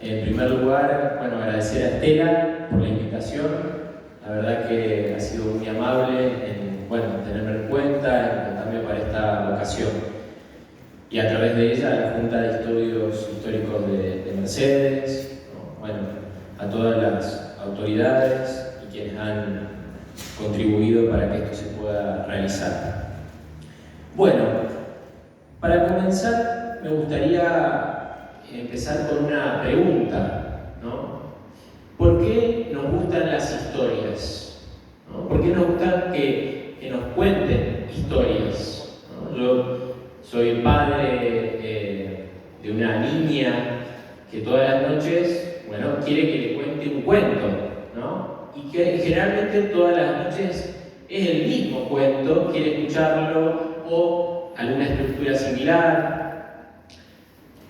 En primer lugar, bueno, agradecer a Estela por la invitación. La verdad que ha sido muy amable en, tenerme en cuenta, en contarme para esta ocasión. Y a través de ella, a la Junta de Estudios Históricos de Mercedes, ¿no? Bueno, a todas las autoridades y quienes han contribuido para que esto se pueda realizar. Bueno, para comenzar, me gustaría empezar con una pregunta, ¿no? ¿Por qué nos gustan las historias? ¿No? ¿Por qué nos gustan que nos cuenten historias? ¿No? Yo soy padre de una niña que todas las noches, quiere que le cuente un cuento, ¿no? Y que generalmente todas las noches es el mismo cuento, quiere escucharlo o alguna estructura similar.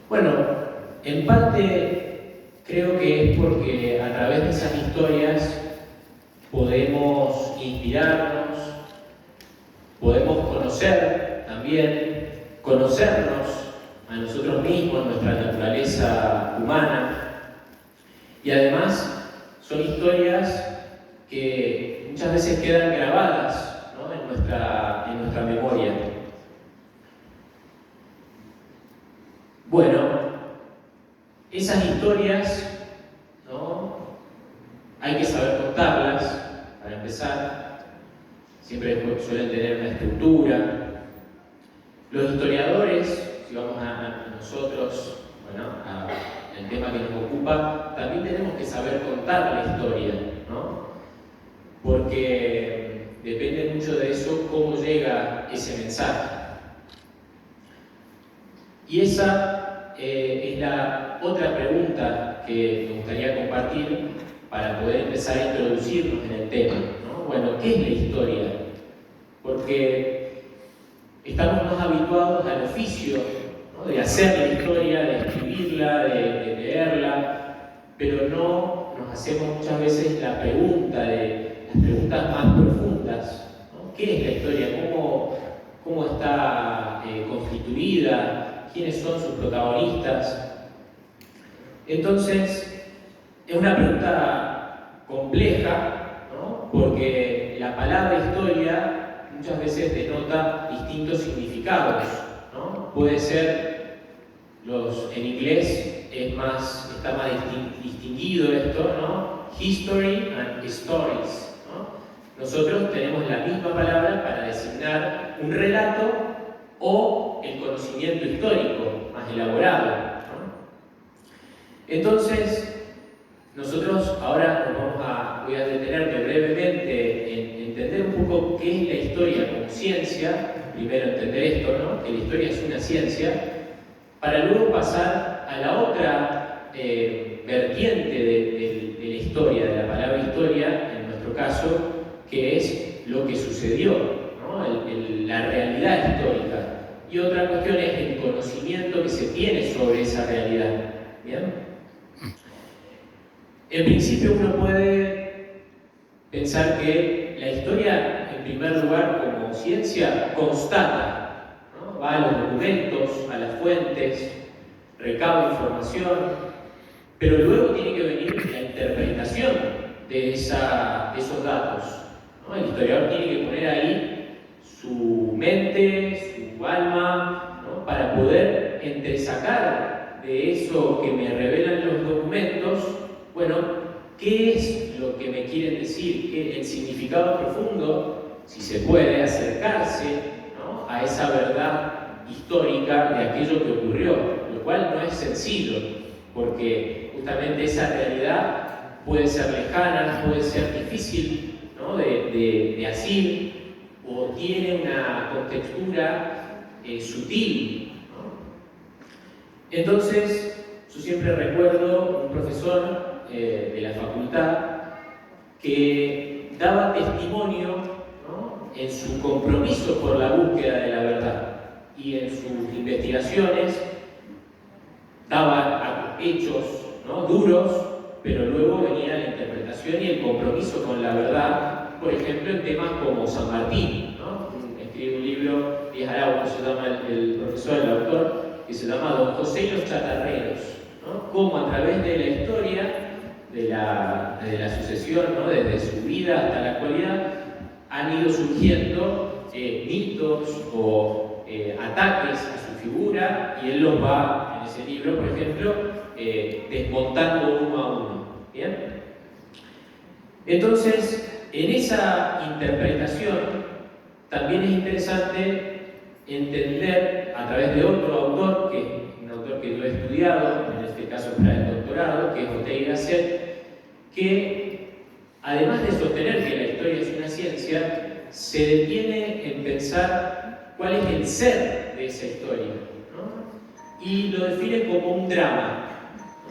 Bueno, en parte creo que es porque a través de esas historias podemos inspirarnos, podemos conocer también, conocernos a nosotros mismos, nuestra naturaleza humana. Y además son historias que muchas veces quedan grabadas, ¿no? en nuestra memoria. Bueno, esas historias, ¿no? Hay que saber contarlas, para empezar. Siempre suelen tener una estructura. Los historiadores, si vamos a nosotros, al tema que nos ocupa, también tenemos que saber contar la historia, ¿no? Porque depende mucho de eso cómo llega ese mensaje. Y esa es la otra pregunta que me gustaría compartir para poder empezar a introducirnos en el tema, ¿no? Bueno, ¿qué es la historia? Porque estamos más habituados al oficio, ¿no? De hacer la historia, de escribirla, de leerla, pero no nos hacemos muchas veces las preguntas más profundas, ¿no? ¿Qué es la historia? ¿Cómo está constituida? ¿Quiénes son sus protagonistas? Entonces, es una pregunta compleja, ¿no? Porque la palabra historia muchas veces denota distintos significados, ¿no? Puede ser, en inglés está más distinguido esto, ¿no? History and stories, ¿no? Nosotros tenemos la misma palabra para designar un relato o el conocimiento histórico más elaborado, ¿no? Entonces, nosotros ahora voy a detenerme brevemente en entender un poco qué es la historia como ciencia. Primero entender esto, ¿no? Que la historia es una ciencia, para luego pasar a la otra vertiente de la historia, de la palabra historia, en nuestro caso, que es lo que sucedió, ¿no? La realidad histórica. Y otra cuestión es el conocimiento que se tiene sobre esa realidad. ¿Bien? En principio uno puede pensar que la historia, en primer lugar, como ciencia, constata, ¿no? Va a los documentos, a las fuentes, recaba información, pero luego tiene que venir la interpretación de esos datos, ¿no? El historiador tiene que poner ahí su mente, su alma, ¿no? Para poder entresacar de eso que me revelan los documentos, ¿qué es lo que me quieren decir? El significado profundo, si se puede, acercarse, ¿no? A esa verdad histórica de aquello que ocurrió, lo cual no es sencillo, porque justamente esa realidad puede ser lejana, puede ser difícil, ¿no? de asir, o tiene una contextura sutil, ¿no? Entonces, yo siempre recuerdo un profesor de la facultad que daba testimonio, ¿no? En su compromiso por la búsqueda de la verdad, y en sus investigaciones daba hechos, ¿no? Duros, pero luego venía la interpretación y el compromiso con la verdad, por ejemplo en temas como San Martín, ¿no? Escribe un libro, Díaz Araujo se llama el profesor, el autor, que se llama Don José y los Chatarreros, ¿no? Cómo a través de la historia, de la sucesión, ¿no? Desde su vida hasta la actualidad, han ido surgiendo mitos o ataques a su figura, y él los va, en ese libro, por ejemplo, desmontando uno a uno. ¿Bien? Entonces, en esa interpretación también es interesante entender a través de otro autor, que es un autor que yo he estudiado, en este caso para el doctorado, que es Ortega y Gasset, que además de sostener que la historia es una ciencia, se detiene en pensar cuál es el ser de esa historia, ¿no? Y lo define como un drama,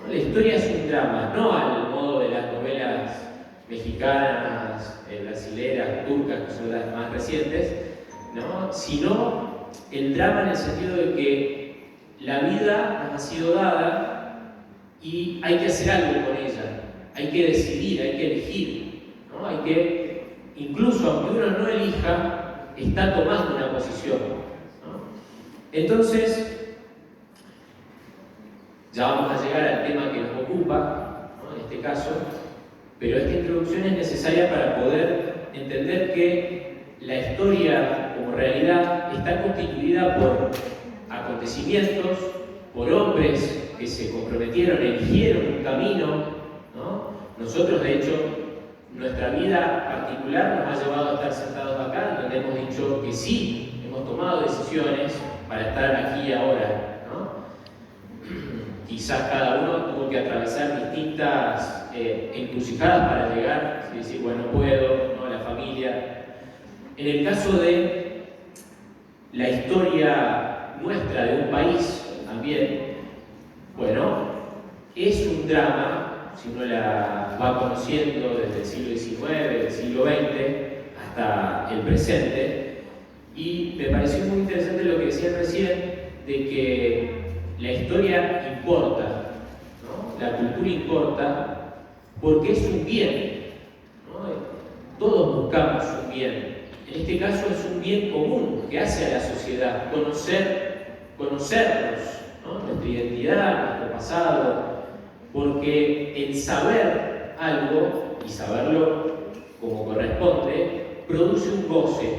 ¿no? La historia es un drama, no al modo de las novelas mexicanas, brasileras, turcas, que son las más recientes, ¿no? Sino el drama en el sentido de que la vida nos ha sido dada y hay que hacer algo con ella, hay que decidir, hay que elegir, ¿no? Hay que, incluso aunque uno no elija, está tomando una posición, ¿no? Entonces, ya vamos a llegar al tema que nos ocupa, ¿no? En este caso, pero esta introducción es necesaria para poder entender que la historia como realidad está constituida por acontecimientos, por hombres que se comprometieron, eligieron un camino, ¿no? Nosotros, de hecho, nuestra vida particular nos ha llevado a estar sentados acá, donde hemos dicho que sí, hemos tomado decisiones para estar aquí y ahora, ¿no? Quizás cada uno tuvo que atravesar distintas encrucijadas para llegar y decir, bueno, puedo, ¿no? La familia. En el caso de la historia nuestra de un país también, bueno, es un drama, si uno la va conociendo desde el siglo XIX, del siglo XX hasta el presente, y me pareció muy interesante lo que decían recién, de que la historia importa, ¿no? La cultura importa, porque es un bien, ¿no? Todos buscamos un bien. En este caso es un bien común que hace a la sociedad conocernos, ¿no? Nuestra identidad, nuestro pasado, porque el saber algo y saberlo como corresponde produce un goce,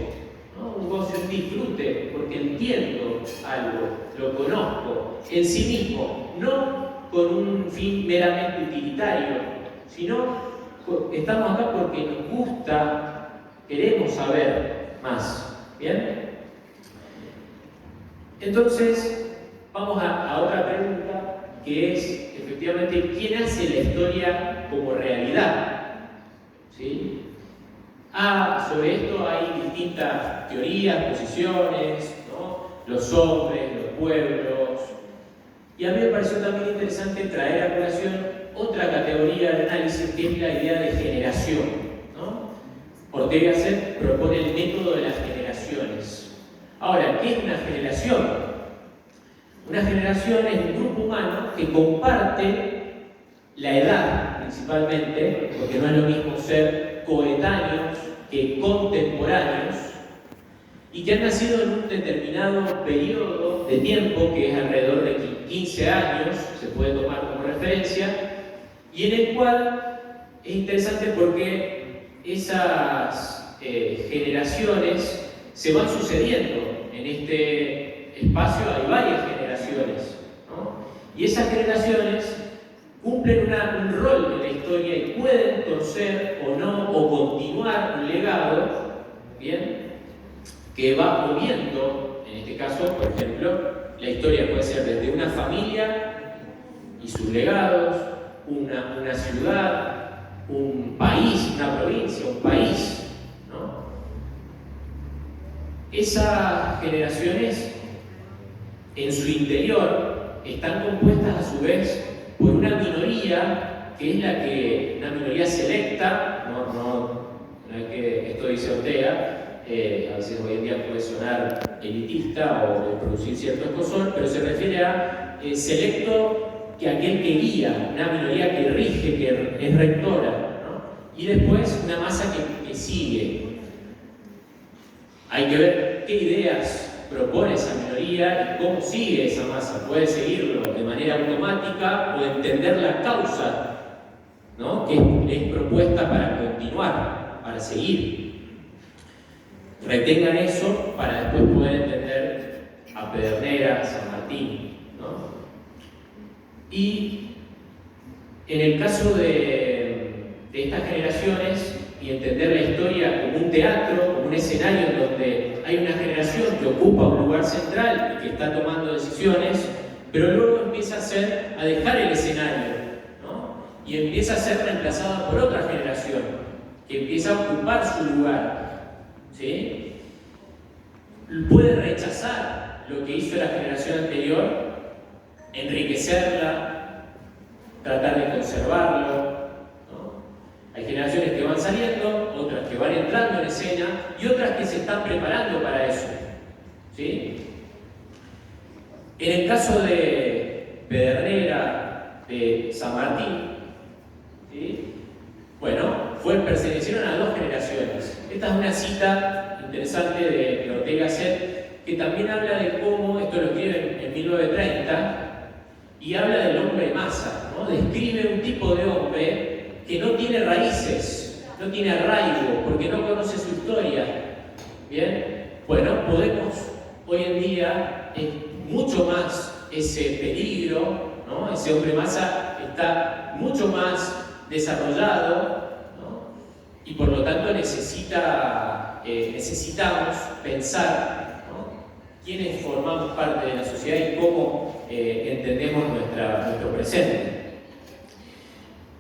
¿no? Un goce, un disfrute, porque entiendo algo, lo conozco en sí mismo, no con un fin meramente utilitario, sino estamos acá porque nos gusta, queremos saber más. ¿Bien? Entonces, vamos a otra pregunta, que es, efectivamente, ¿quién hace la historia como realidad? ¿Sí? Sobre esto hay distintas teorías, posiciones, ¿no? Los hombres, los pueblos. Y a mí me pareció también interesante traer a colación otra categoría de análisis, que es la idea de generación, ¿no? Ortega y Gasset propone el método de las generaciones. Ahora, ¿qué es una generación? Una generación es un grupo humano que comparte la edad, principalmente, porque no es lo mismo ser coetáneos que contemporáneos, y que han nacido en un determinado periodo de tiempo, que es alrededor de 15 años, se puede tomar como referencia, y en el cual es interesante porque esas generaciones se van sucediendo. En este espacio hay varias generaciones, ¿no? Y esas generaciones cumplen un rol en la historia y pueden torcer o no, o continuar un legado, ¿bien?, que va moviendo. En este caso, por ejemplo, la historia puede ser desde una familia y sus legados, una ciudad, un país, una provincia, un país, ¿no? Esas generaciones, en su interior, están compuestas a su vez por una minoría, que es una minoría selecta, no es que esto dice Ortega, a veces hoy en día puede sonar elitista o producir cierto escozor, pero se refiere a selecto, que aquel que guía, una minoría que rige, que es rectora, ¿no? Y después una masa que sigue. Hay que ver qué ideas propone esa minoría y cómo sigue esa masa. Puede seguirlo de manera automática o entender la causa, ¿no?, que es propuesta para continuar, para seguir. Retengan eso para después poder entender a Pedernera, San Martín, ¿no? Y en el caso de estas generaciones, y entender la historia como un teatro, como un escenario en donde hay una generación que ocupa un lugar central y que está tomando decisiones, pero luego empieza a dejar el escenario, ¿no?, y empieza a ser reemplazada por otra generación que empieza a ocupar su lugar, ¿sí? Puede rechazar lo que hizo la generación anterior, enriquecerla, tratar de conservarlo. Hay generaciones que van saliendo, otras que van entrando en escena y otras que se están preparando para eso, ¿sí? En el caso de Pedernera, de San Martín, ¿sí?, bueno, pertenecieron a dos generaciones. Esta es una cita interesante de Ortega y Gasset, que también habla de cómo, esto lo escribe en 1930, y habla del hombre masa, ¿no? Describe un tipo de hombre que no tiene raíces, no tiene arraigo, porque no conoce su historia. ¿Bien? Bueno, podemos, hoy en día, mucho más ese peligro, ¿no? Ese hombre masa está mucho más desarrollado, ¿no? Y por lo tanto necesitamos pensar, ¿no?, quiénes formamos parte de la sociedad y cómo entendemos nuestro presente.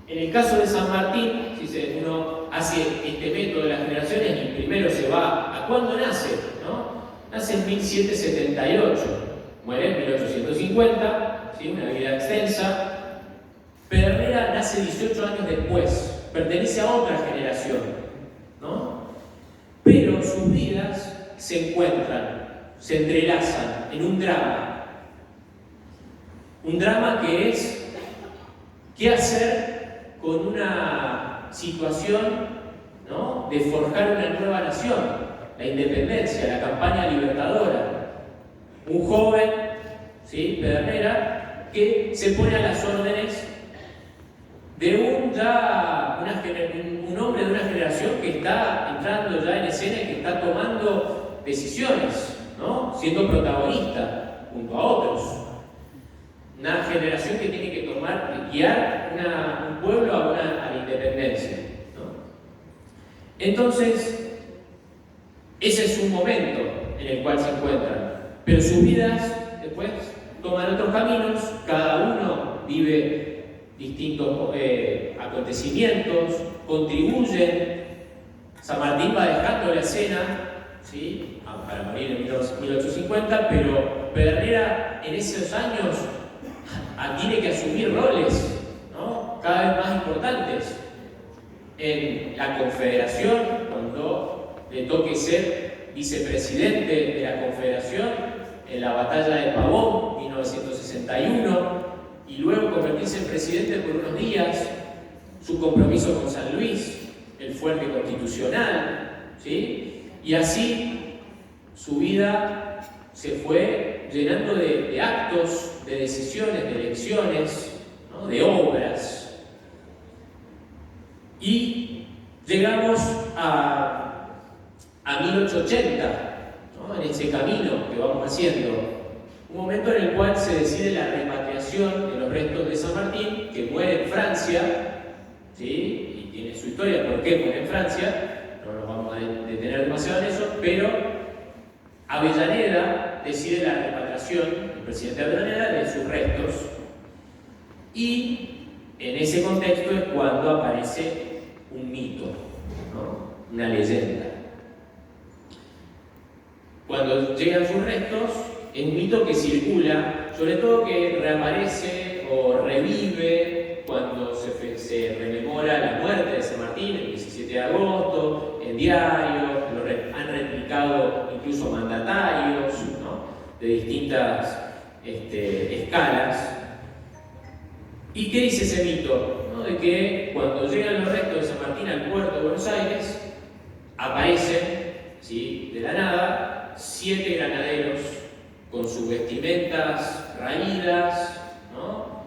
En el caso de San Martín, si uno hace este método de las generaciones y primero se va a cuándo nace, ¿no? Nace en 1778, muere en 1850, ¿sí?, una vida extensa. Pedernera nace 18 años después, pertenece a otra generación, ¿no? Pero sus vidas se encuentran, se entrelazan en un drama. Un drama que es qué hacer con una situación, ¿no?, de forjar una nueva nación, la independencia, la campaña libertadora. Un joven, ¿sí?, Pedernera, que se pone a las órdenes de un hombre de una generación que está entrando ya en escena y que está tomando decisiones, ¿no?, siendo protagonista junto a otros. Una generación que tiene que guiar un pueblo a la independencia, ¿no? Entonces, ese es un momento en el cual se encuentran, pero sus vidas después toman otros caminos, cada uno vive distintos acontecimientos, contribuyen. San Martín va dejando la escena, ¿sí?, para morir en 1850, pero Pedernera en esos años tiene que asumir roles, ¿no?, cada vez más importantes. En la Confederación, cuando le toque ser vicepresidente de la Confederación, en la batalla de Pavón, 1961, y luego convertirse en presidente por unos días, su compromiso con San Luis, el fuerte constitucional, ¿sí? Y así su vida se fue llenando de actos, de decisiones, de elecciones, ¿no?, de obras. Y llegamos a 1880, ¿no?, en ese camino que vamos haciendo. Un momento en el cual se decide la repatriación de los restos de San Martín, que muere en Francia, ¿sí?, y tiene su historia, por qué muere en Francia, no nos vamos a detener demasiado en eso, pero Avellaneda decide la repatriación, el presidente Avellaneda, de sus restos, y en ese contexto es cuando aparece un mito, ¿no?, una leyenda. Cuando llegan sus restos, es un mito que circula, sobre todo que reaparece o revive cuando se rememora la muerte de San Martín el 17 de agosto, en diarios, han replicado incluso mandatarios, ¿no?, de distintas escalas. ¿Y qué dice ese mito? ¿No? De que cuando llegan los restos de San Martín al puerto de Buenos Aires, aparecen, ¿sí?, de la nada 7 granaderos con sus vestimentas raídas, ¿no?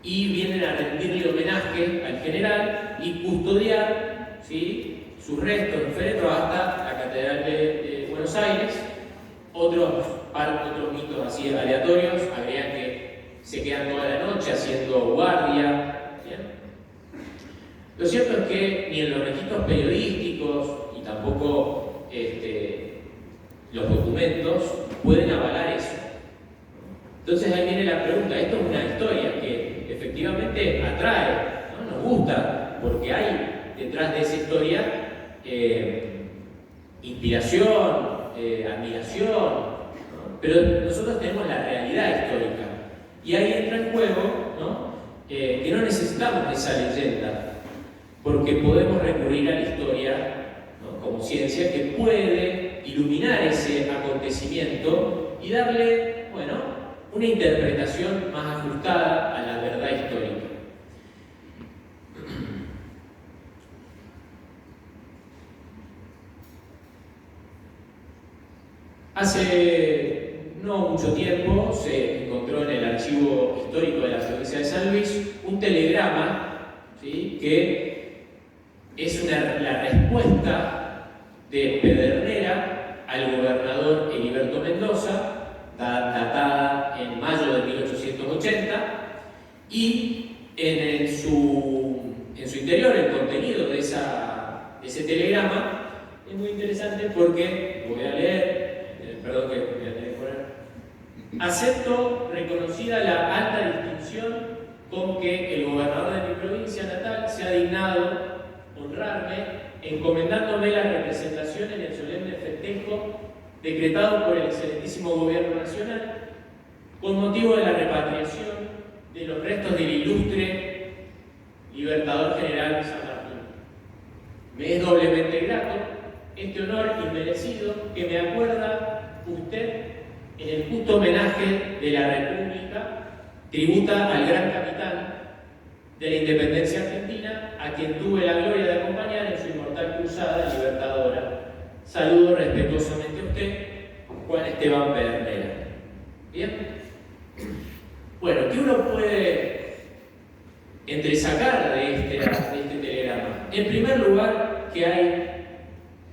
Y vienen a rendirle homenaje al general y custodiar, ¿sí?, sus restos en féretro hasta la Catedral de Buenos Aires. Otros mitos así aleatorios agregan que se quedan toda la noche haciendo guardia. ¿Bien? Lo cierto es que ni en los registros periodísticos y tampoco los documentos pueden avalar eso. Entonces ahí viene la pregunta. Esto es una historia que efectivamente atrae, ¿no? Nos gusta, porque hay detrás de esa historia inspiración, admiración, ¿no? Pero nosotros tenemos la realidad histórica. Y ahí entra en juego, ¿no? Que no necesitamos de esa leyenda, porque podemos recurrir a la historia, ¿no?, como ciencia que puede iluminar ese acontecimiento y darle, bueno, una interpretación más ajustada a la verdad histórica. Hace no mucho tiempo se encontró en el archivo histórico de la provincia de San Luis un telegrama, ¿sí?, que es la respuesta de Pedernera al gobernador Heriberto Mendoza, datada en mayo de 1880, y en su interior el contenido de ese telegrama es muy interesante porque, voy a leer, perdón que voy a tener que poner: acepto reconocida la alta distinción con que el gobernador de mi provincia natal se ha dignado honrarme encomendándome la representación en el solemne festejo decretado por el excelentísimo gobierno nacional con motivo de la repatriación de los restos del ilustre libertador general San Martín. Me es doblemente grato este honor inmerecido que me acuerda usted en el justo homenaje de la República, tributa al gran capitán de la independencia argentina, a quien tuve la gloria de acompañar en su inmortal cruzada libertadora. Saludo respetuosamente a usted, Juan Esteban Pedernera. ¿Bien? Bueno, ¿qué uno puede entresacar de este telegrama? En primer lugar, que hay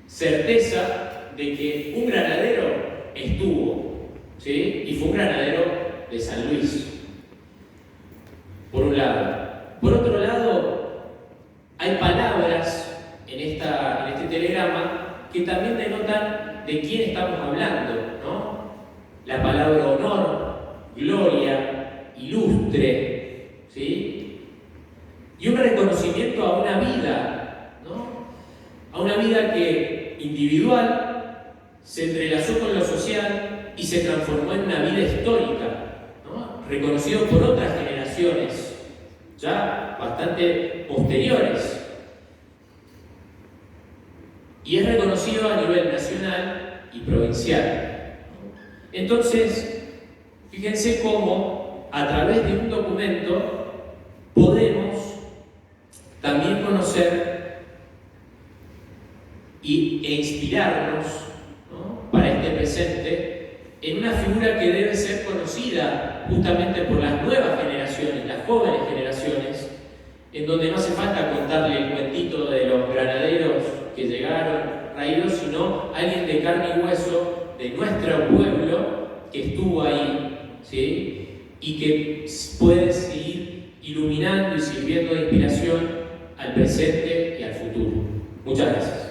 certeza de que un granadero estuvo, ¿sí?, y fue un granadero de San Luis, por un lado. Por otro lado, hay palabras en este telegrama que también denotan de quién estamos hablando, ¿no? La palabra honor, gloria, ilustre, ¿sí?, y un reconocimiento a una vida, ¿no?, a una vida que individual se entrelazó con lo social y se transformó en una vida histórica, ¿no?, reconocido por otras generaciones ya bastante posteriores, y es reconocido a nivel nacional y provincial. Entonces, fíjense cómo a través de un documento podemos también conocer e inspirarnos, ¿no?, para este presente en una figura que debe ser conocida justamente por las nuevas generaciones, las jóvenes generaciones, en donde no hace falta contarle el cuentito de los granaderos que llegaron traídos, sino alguien de carne y hueso de nuestro pueblo que estuvo ahí, ¿sí?, y que puede seguir iluminando y sirviendo de inspiración al presente y al futuro. Muchas gracias.